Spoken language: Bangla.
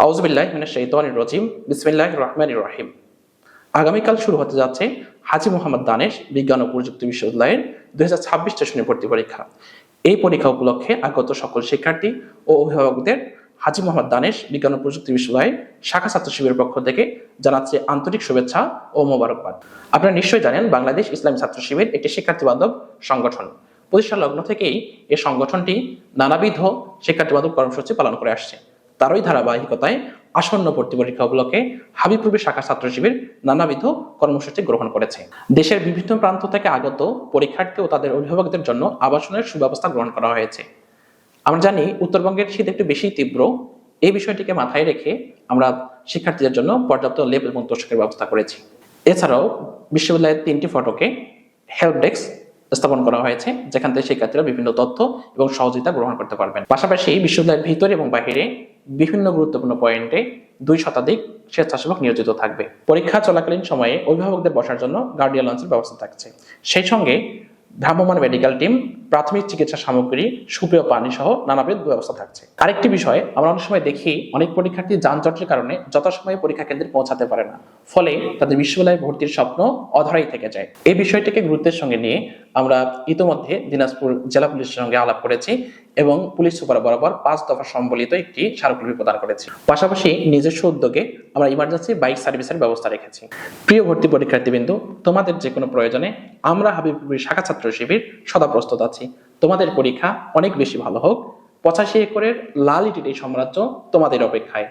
আউযুবিল্লাহি মিনাশ শাইতানির রাজিম। বিসমিল্লাহির রহমানির রহিম। আগামীকাল শুরু হতে যাচ্ছে হাজী মোহাম্মদ দানেশ বিজ্ঞান ও প্রযুক্তি বিশ্ববিদ্যালয়ের 2026 সেশনের ভর্তি পরীক্ষা। এই পরীক্ষা উপলক্ষে আগত সকল শিক্ষার্থী ও অভিভাবকদের হাজী মোহাম্মদ দানেশ বিজ্ঞান ও প্রযুক্তি বিশ্ববিদ্যালয় শাখা ছাত্র শিবিরের পক্ষ থেকে জানাচ্ছে আন্তরিক শুভেচ্ছা ও মোবারকবাদ। আপনারা নিশ্চয়ই জানেন, বাংলাদেশ ইসলামী ছাত্র শিবির একটি শিক্ষার্থী বান্ধব সংগঠন। প্রতিষ্ঠা লগ্ন থেকেই এই সংগঠনটি নানাবিধ শিক্ষার্থী বান্ধব কর্মসূচি পালন করে আসছে। তারই ধারাবাহিকতায় আসন্ন ভর্তি পরীক্ষা উপলক্ষে হাবিবপুর শাখা ছাত্র শিবির নানাবিধ কর্মসূচি গ্রহণ করেছে। দেশের বিভিন্ন প্রান্ত থেকে আগত পরীক্ষার্থী ও তাদের অভিভাবকদের জন্য আবাসনের সুব্যবস্থা গ্রহণ করা হয়েছে। আমরা জানি উত্তরবঙ্গের শীত একটু বেশি তীব্র। এই বিষয়টিকে মাথায় রেখে আমরা শিক্ষার্থীদের জন্য পর্যাপ্ত লেপ এবং তোষকের ব্যবস্থা করেছি। এছাড়াও বিশ্ববিদ্যালয়ের 3টি ফটকে হেল্প ডেস্ক স্থাপন করা হয়েছে, যেখান থেকে শিক্ষার্থীরা বিভিন্ন তথ্য এবং সহযোগিতা গ্রহণ করতে পারবেন। পাশাপাশি বিশ্ববিদ্যালয়ের ভিতরে এবং বাহিরে বিভিন্ন গুরুত্বপূর্ণ পয়েন্টে 2 শতাধিক স্বেচ্ছাসেবক নিয়োজিত থাকবে। পরীক্ষা চলাকালীন সময়ে অভিভাবকদের বসার জন্য গার্ডিয়ান লঞ্চের ব্যবস্থা থাকছে। সেই সঙ্গে ভ্রাম্যমাণ মেডিকেল টিম, প্রাথমিক চিকিৎসা সামগ্রী, সুপেয় পানি সহ নানাবিধ ব্যবস্থা থাকছে। আরেকটি বিষয়, আমরা অনেক সময় দেখি অনেক পরীক্ষার্থী যানজটের কারণে যথাসময়ে পরীক্ষা কেন্দ্রে পৌঁছাতে পারে না, ফলে তাদের বিশ্ববিদ্যালয়ে ভর্তির স্বপ্ন অধরাই থেকে যায়। এই বিষয়টিকে গুরুত্বের সঙ্গে নিয়ে আমরা ইতোমধ্যে দিনাজপুর জেলা পুলিশের সঙ্গে আলাপ করেছি এবং পুলিশ সুপার বরাবর 5 দফা সম্বলিত একটি স্মারকলিপি প্রদান করেছি। পাশাপাশি নিজস্ব উদ্যোগে আমরা ইমার্জেন্সি বাইক সার্ভিসের ব্যবস্থা রেখেছি। প্রিয় ভর্তি পরীক্ষার্থীবৃন্দ, তোমাদের যে কোনো প্রয়োজনে আমরা হাবিবপুর শাখা ছাত্র শিবির সদা প্রস্তুত আছি। তোমাদের পরীক্ষা অনেক বেশি ভালো হোক। 85 একরের লাল ইটির এই সাম্রাজ্য তোমাদের অপেক্ষায়।